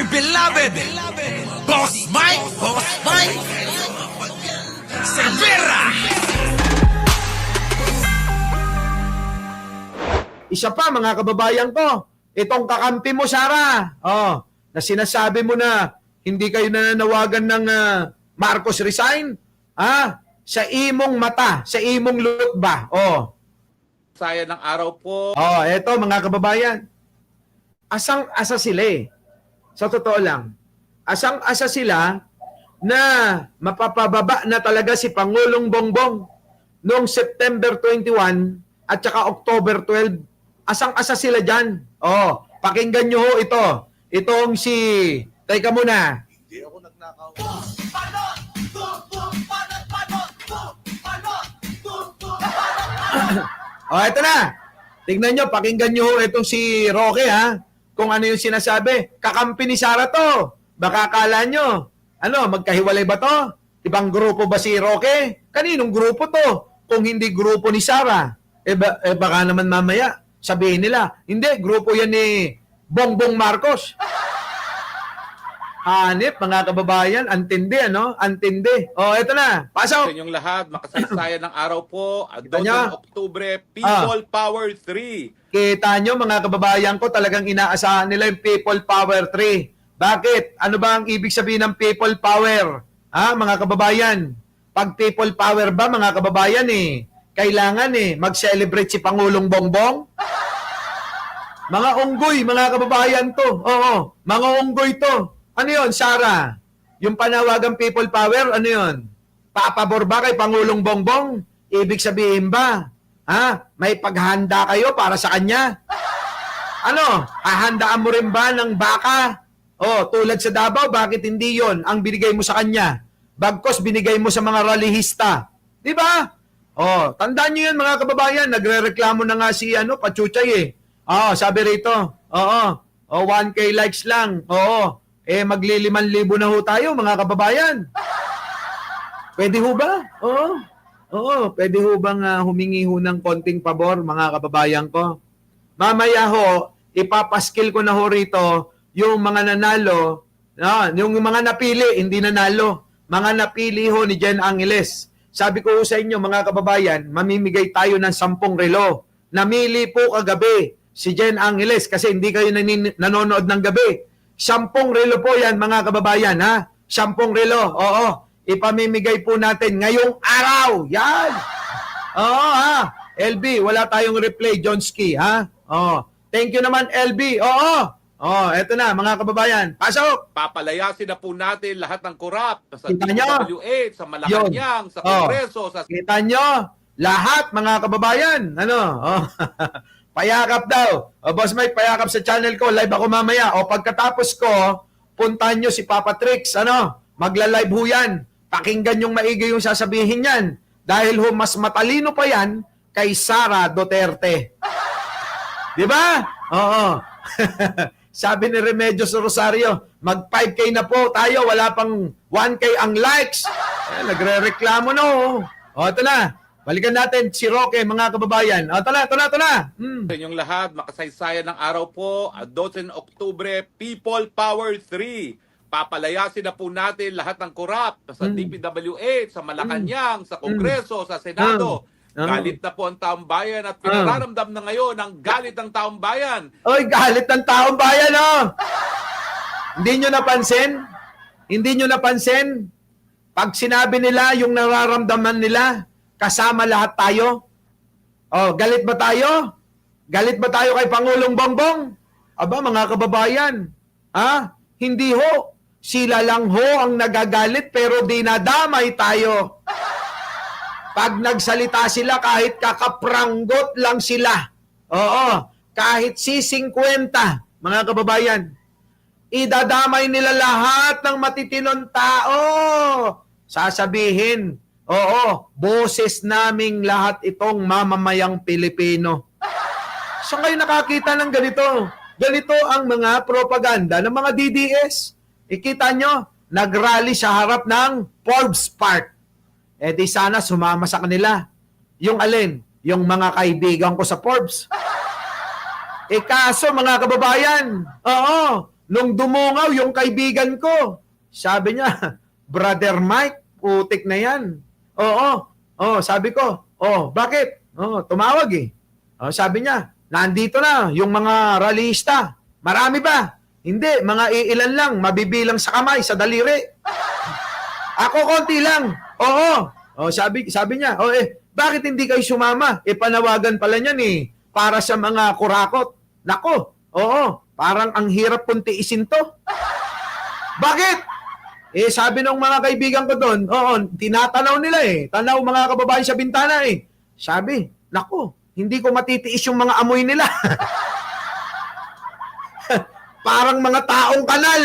dear beloved, Boss Mike, Cervera. Isa pa mga kababayan ko, itong kakampi mo, Sara, na sinasabi mo na hindi kayo nananawagan ng Marcos resign, sa imong mata, sa imong lulot ba? Saya ng araw po. Eto mga kababayan, asang-asa sila eh. Sa totoo lang, asang-asa sila na mapapababa na talaga si Pangulong Bongbong noong September 21 at saka October 12. Asang-asa sila dyan. Pakinggan nyo ho ito. Itong si... Teka muna. Hindi ako nagnakaw. Ito na. Tingnan nyo, pakinggan nyo ho itong si Roque ha. Kung ano yung sinasabi. Kakampi ni Sara to. Baka akala nyo, magkahiwalay ba to? Ibang grupo ba si Roque? Kaninong grupo to? Kung hindi grupo ni Sara, baka naman mamaya sabihin nila, hindi, grupo yan ni Bongbong Marcos. Hanip, mga kababayan, antindi, Antindi. Ito na, pasok. Sa inyong lahat, makasaysayan ng araw po, 12 Kanya? Oktubre, People Power 3. Kita nyo, mga kababayan ko, talagang inaasahan nila yung People Power 3. Bakit? Ano ba ang ibig sabihin ng People Power? Mga kababayan, pag People Power ba, mga kababayan, kailangan mag-celebrate si Pangulong Bongbong? Mga unggoy, mga kababayan to. Mga unggoy to. Ano yun, Sara? Yung panawagang People Power, ano yun? Papabor ba kay Pangulong Bongbong? Ibig sabihin ba? May paghanda kayo para sa kanya? Hahandaan mo rin ba ng baka? Tulad sa Davao, bakit hindi yon ang binigay mo sa kanya? Bagkos binigay mo sa mga rallyista. Di ba? Tandaan nyo yan mga kababayan, nagre-reklamo na nga si Pachuchay sabi rito, 1K likes lang, magli-5,000 na ho tayo mga kababayan. Pwede ho ba? Pwede ho bang humingi ho ng konting pabor mga kababayan ko? Mamaya ho, ipapaskil ko na ho rito yung mga nanalo, yung mga napili, hindi nanalo, mga napili ho ni Jen Angeles. Sabi ko sa inyo mga kababayan, mamimigay tayo ng 10 relo. Namili po kagabi si Jen Angeles kasi hindi kayo nanonood ng gabi. 10 relo po yan mga kababayan 10 relo. Ipamimigay po natin ngayong araw. Yan. LB, wala tayong replay, Johnski Thank you naman LB. Eto na mga kababayan. Pasok! Papalayasin na po natin lahat ng korap sa Kita nyo? DPWH, sa Malacanang, sa Kongreso, sa... Kita nyo? Lahat mga kababayan. Payakap daw. Boss Mike, payakap sa channel ko. Live ako mamaya. Pagkatapos ko, puntahan nyo si Papa Trix. Magla-live ho yan. Pakinggan yung maigi yung sasabihin yan. Dahil mas matalino pa yan kay Sara Duterte. Di ba? Sabi ni Remedios Rosario, mag 5K na po tayo. Wala pang 1K ang likes. Nagre-reklamo ito na. Balikan natin si Roque, mga kababayan. Ito na. Sa inyong lahat, makasaysayan ng araw po, 12 Oktubre, People Power 3. Papalayasin na po natin lahat ng korap sa DPWH, sa Malacanang, sa Kongreso, sa Senado. Galit na po ang taong bayan at pinararamdam na ngayon ang galit ng taong bayan. Galit ng taong bayan, Hindi nyo napansin? Hindi nyo napansin? Pag sinabi nila yung nararamdaman nila, kasama lahat tayo. Galit ba tayo? Galit ba tayo kay Pangulong Bongbong? Aba, mga kababayan, hindi ho. Sila lang ho ang nagagalit pero dinadamay tayo. Pag nagsalita sila, kahit kakapranggot lang sila. Kahit C50, mga kababayan, idadamay nila lahat ng matitinong tao. Sasabihin, boses naming lahat itong mamamayang Pilipino. Saan kayo nakakita ng ganito? Ganito ang mga propaganda ng mga DDS. Ikita nyo, nag-rally sa harap ng Forbes Park. Di sana sumama sa kanila. Yung alin? Yung mga kaibigan ko sa Forbes. Kaso mga kababayan, nung dumungaw yung kaibigan ko, sabi niya, Brother Mike, putik na yan. Oo, sabi ko, bakit? Tumawag eh. Sabi niya, nandito na yung mga rallyista. Marami ba? Hindi, mga iilan lang, mabibilang sa kamay, sa daliri. Ako konti lang. Sabi niya, bakit hindi kayo sumama? Panawagan pala niyan para sa mga kurakot. Nako, parang ang hirap kong tiisin to. Bakit? Sabi ng mga kaibigan ko doon, tinatanaw nila Tanaw mga kababayan sa bintana Sabi, nako, hindi ko matitiis yung mga amoy nila. Parang mga taong kanal.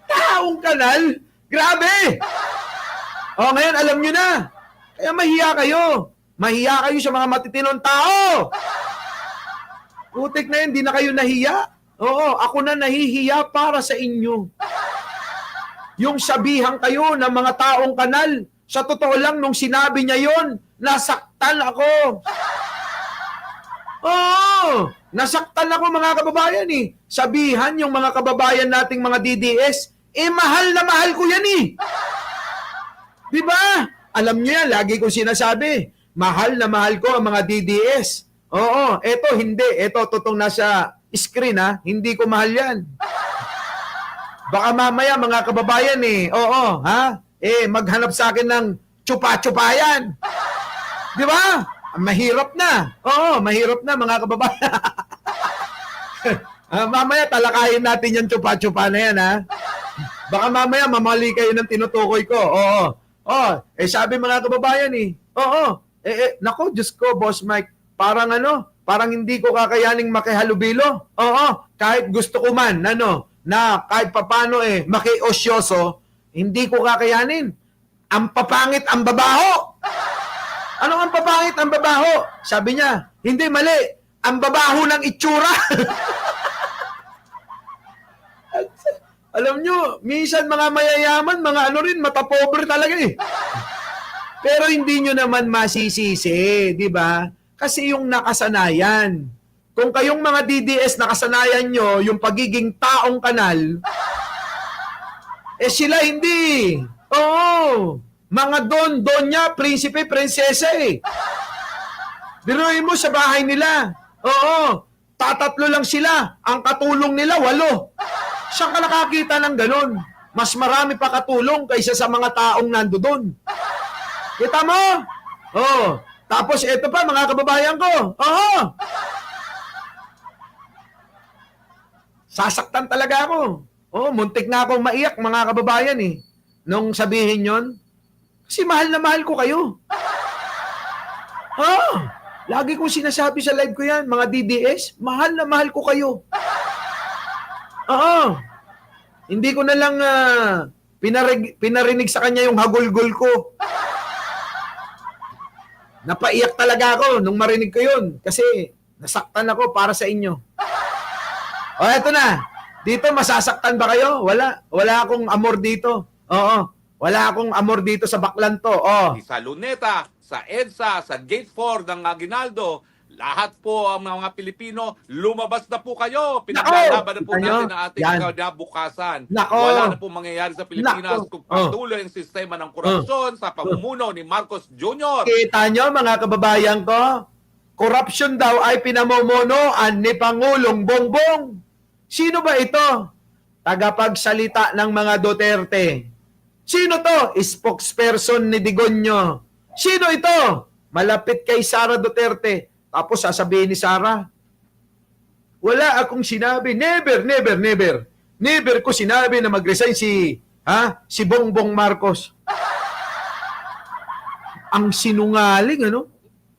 Taong kanal? Grabe! Ngayon, alam nyo na. Kaya mahiya kayo. Mahiya kayo sa mga matitinong tao. Putik na yun, di na kayo nahiya. Ako na nahihiya para sa inyo. Yung sabihan kayo ng mga taong kanal, sa totoo lang, nung sinabi niya yon, nasaktan ako. Nasaktan ako mga kababayan Sabihan yung mga kababayan nating mga DDS, mahal na mahal ko yan Di ba? Alam niyo yan, lagi kong sinasabi, mahal na mahal ko ang mga DDS. Eto hindi. Eto, totoong nasa screen hindi ko mahal yan. Baka mamaya mga kababayan maghanap sa akin ng tsupa-tsupayan. Di ba? Mahirap na. Mahirap na mga kababayan. Mamaya talakayin natin yung tsupa-tsupa na yan Baka mamaya mamali kayo ng tinutukoy ko. Sabi mga kababayan nako, Diyos ko, Boss Mike, parang hindi ko kakayaning makihalubilo. Kahit gusto ko man, na kahit papano makiosyoso, hindi ko kakayanin. Ang papangit ang babaho. Anong ang papangit ang babaho? Sabi niya, hindi, mali. Ang babaho ng itsura. Alam nyo, minsan mga mayayaman, mga matapobre talaga Pero hindi nyo naman masisisi, di ba? Kasi yung nakasanayan. Kung kayong mga DDS nakasanayan nyo yung pagiging taong kanal, sila hindi. Mga don, donya, prinsipe, prinsesa Biruin mo sa bahay nila. Tatatlo lang sila. Ang katulong nila, 8. Saan ka nakakita ng ganun? Mas marami pa katulong kaysa sa mga taong nandoon. Kita mo? Tapos ito pa, mga kababayan ko. Sasaktan talaga ako. Muntik na akong maiyak, mga kababayan nung sabihin yon. Kasi mahal na mahal ko kayo. Lagi kong sinasabi sa live ko yan, mga DDS, mahal na mahal ko kayo. Hindi ko na lang pinarinig sa kanya yung hagulgol ko. Napaiyak talaga ako nung marinig ko yun kasi nasaktan ako para sa inyo. Eto na. Dito masasaktan ba kayo? Wala. Wala akong amor dito. Wala akong amor dito sa baklan to. Sa Luneta, sa EDSA, sa Gate 4 ng Aguinaldo, lahat po ang mga Pilipino, lumabas na po kayo. Pinaglalaban na po natin ang ating kinabukasan. Wala na po mangyayari sa Pilipinas kung patuloy ang sistema ng korupsyon sa pamumuno ni Marcos Jr. Kita nyo mga kababayan ko, korupsyon daw ay pinamumunuan ni Pangulong Bongbong. Sino ba ito? Tagapagsalita ng mga Duterte. Sino to? Spokesperson ni Digonyo. Sino ito? Malapit kay Sara Duterte. Tapos sasabihin ni Sara, wala akong sinabi. Never, never, never. Never ko sinabi na mag-resign si Bongbong Marcos. Ang sinungaling,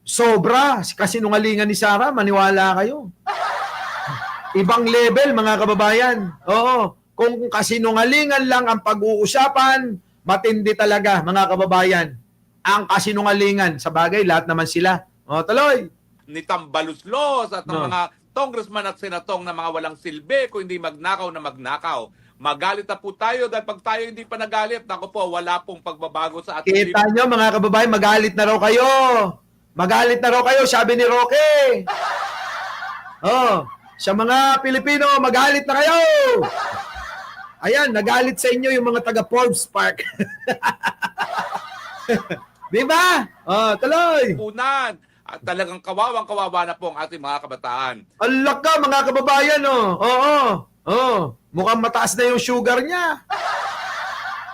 Sobra. Kasinungalingan ni Sara, maniwala kayo. Ibang level, mga kababayan. Kung kasinungalingan lang ang pag-uusapan, matindi talaga, mga kababayan. Ang kasinungalingan. Sa bagay, lahat naman sila. Tuloy. Ni Tambaluslos at ng mga congressman at senatong na mga walang silbi kung hindi magnakaw na magnakaw. Magalit na po tayo dahil pag tayo hindi pa nagalit, naku po, wala pong pagbabago sa ating Kita nyo mga kababayan, magalit na raw kayo. Magalit na raw kayo, sabi ni Roque. Sa mga Pilipino, magalit na kayo! Ayan, nagalit sa inyo yung mga taga Forbes Park. Di ba? Oh, tuloy! Punan. At talagang kawawang-kawawa na po ang ating mga kabataan. Alak ka, mga kababayan, oh. Oo. Oh. Mukhang mataas na yung sugar niya.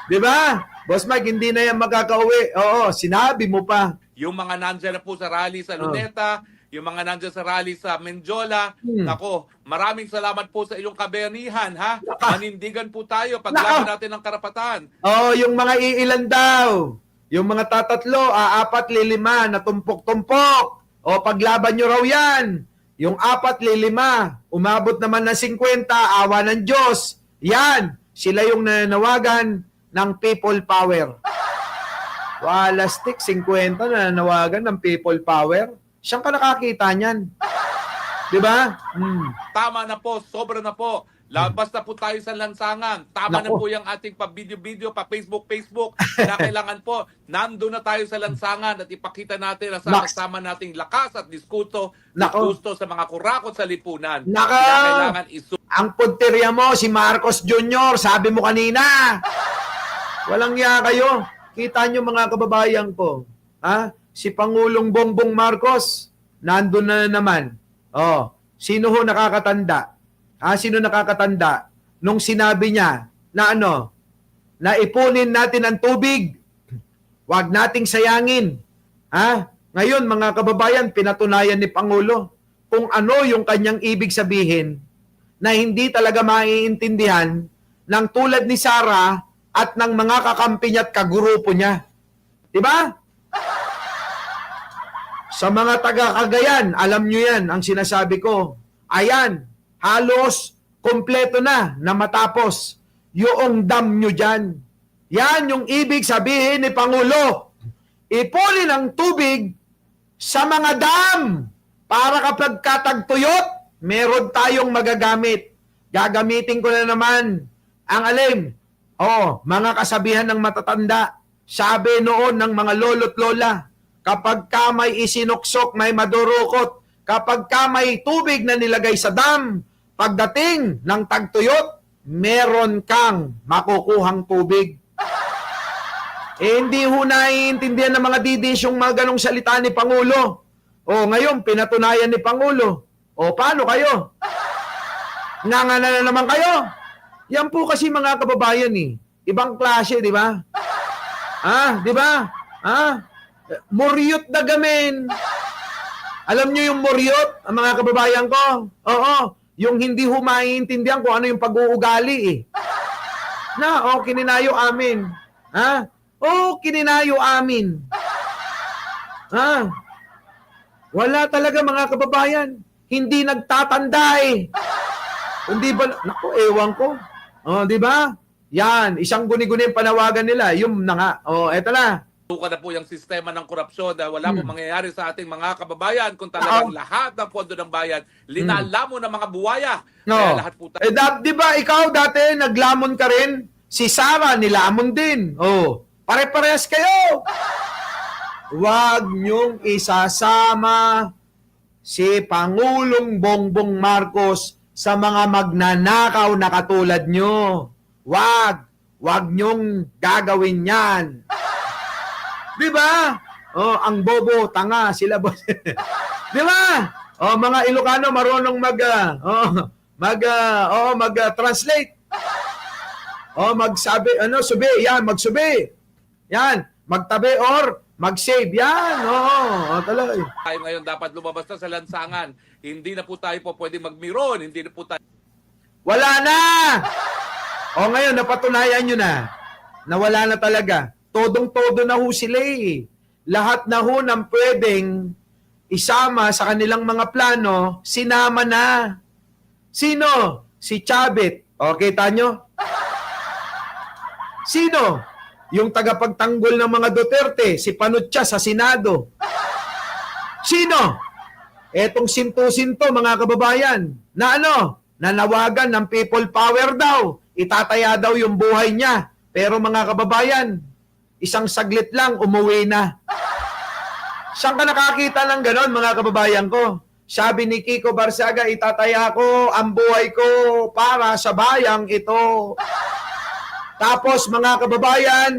Di ba? Boss Mike, hindi na yan magkakauwi. Oo, sinabi mo pa. Yung mga nandyan na po sa rally sa Luneta, yung mga nandyan sa rally sa Menjola, nako, maraming salamat po sa inyong kabayanihan, ha? Manindigan po tayo, paglaban natin ng karapatan. Oh, yung mga iilan daw. Yung mga tatatlo, apat, lilima, na tumpok-tumpok. O, paglaban nyo raw yan. Yung 4, 5, umabot naman ng 50, awa ng Diyos. Yan, sila yung nananawagan ng people power. Wala stick, 50 na nananawagan ng people power. Saan ka nakakita niyan? Di ba? Tama na po, sobra na po. Labas na po tayo sa lansangan. Tama na po yung ating pa-video-video, pa-Facebook na kailangan po. Nandun na tayo sa lansangan at ipakita natin ang sama nating lakas at diskuto sa mga kurakot sa lipunan. Kailangan ang punteriya mo, si Marcos Jr., sabi mo kanina. Walang iya kayo. Kita nyo mga kababayan ko. Ha? Si Pangulong Bongbong Marcos, nandun na naman. Oh, sino ho nakakatanda? Sino nakakatanda nung sinabi niya na na ipunin natin ang tubig, wag nating sayangin. Ngayon mga kababayan, pinatunayan ni Pangulo kung ano yung kanyang ibig sabihin na hindi talaga maiintindihan ng tulad ni Sara at ng mga kakampi niya at kagrupo niya. Diba? Sa mga taga-Cagayan, alam nyo yan, ang sinasabi ko. Ayan, halos kompleto na matapos yung dam nyo dyan. Yan yung ibig sabihin ni Pangulo. Ipunin ang tubig sa mga dam para kapag katagtuyot, meron tayong magagamit. Gagamitin ko na naman ang mga kasabihan ng matatanda. Sabi noon ng mga lolo't lola, kapag ka may isinuksok, may madurukot. Kapag ka may tubig na nilagay sa dam, pagdating ng tagtuyot, meron kang makukuhang tubig. Hindi ho naiintindihan ng mga didis yung mga ganong salita ni Pangulo. Ngayon, pinatunayan ni Pangulo. Paano kayo? Ngangana na naman kayo? Yan po kasi mga kababayan Ibang klase, di ba? Di ba? Muryot na gamin. Alam nyo yung muryot, ang mga kababayan ko? Oo, yung hindi ho maiintindihan kung ano yung pag-uugali kininayo amin. Kininayo amin. Wala talaga mga kababayan. Hindi nagtatanda Hindi ba, naku, ewan ko. Di ba? Yan, isang guni-guni yung panawagan nila. Yung na nga. Eto na. Tuka na po yung sistema ng korupsyon dahil wala po mangyayari sa ating mga kababayan kung talagang lahat ng pondo ng bayan linalamo ng mga buwaya. Kaya lahat po tayo. Di ba ikaw dati naglamon ka rin? Si Sara nilamon din. Pare-parehas kayo. Huwag niyong isasama si Pangulong Bongbong Marcos sa mga magnanakaw na katulad nyo. Huwag niyong gagawin yan. Di ba? Ang bobo, tanga, sila boss. Di ba? Mga Ilocano marunong mag-translate. Magsabi, subi, yan, magsubi. Yan, magtabi or mag-save. Yan, talaga. Tayo ngayon dapat lumabas na sa lansangan. Hindi na po tayo pwede magmiron. Hindi na po tayo. Wala na! Ngayon, napatunayan nyo na. Wala na talaga. Todong-todo na ho sila Lahat na ho ng pwedeng isama sa kanilang mga plano, sinama na. Sino? Si Chavit. Kita nyo? Sino? Yung tagapagtanggol ng mga Duterte, si Panutsia sa Senado. Sino? Etong sinto-sinto, mga kababayan, na nanawagan ng people power daw. Itataya daw yung buhay niya. Pero mga kababayan, isang saglit lang, umuwi na. Saan ka nakakita ng ganon, mga kababayan ko? Sabi ni Kiko Barsaga, itataya ko ang buhay ko para sa bayang ito. Tapos mga kababayan,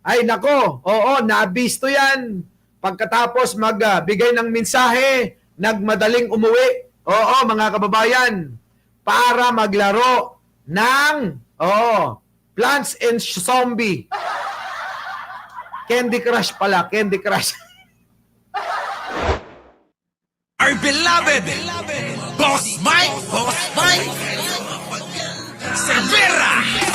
ay nako, oo, nabisto yan. Pagkatapos magbigay ng mensahe, nagmadaling umuwi. Oo, mga kababayan, para maglaro ng Plants and Zombie. Candy Crush pala, Candy Crush. Our beloved Boss Mike Cervera.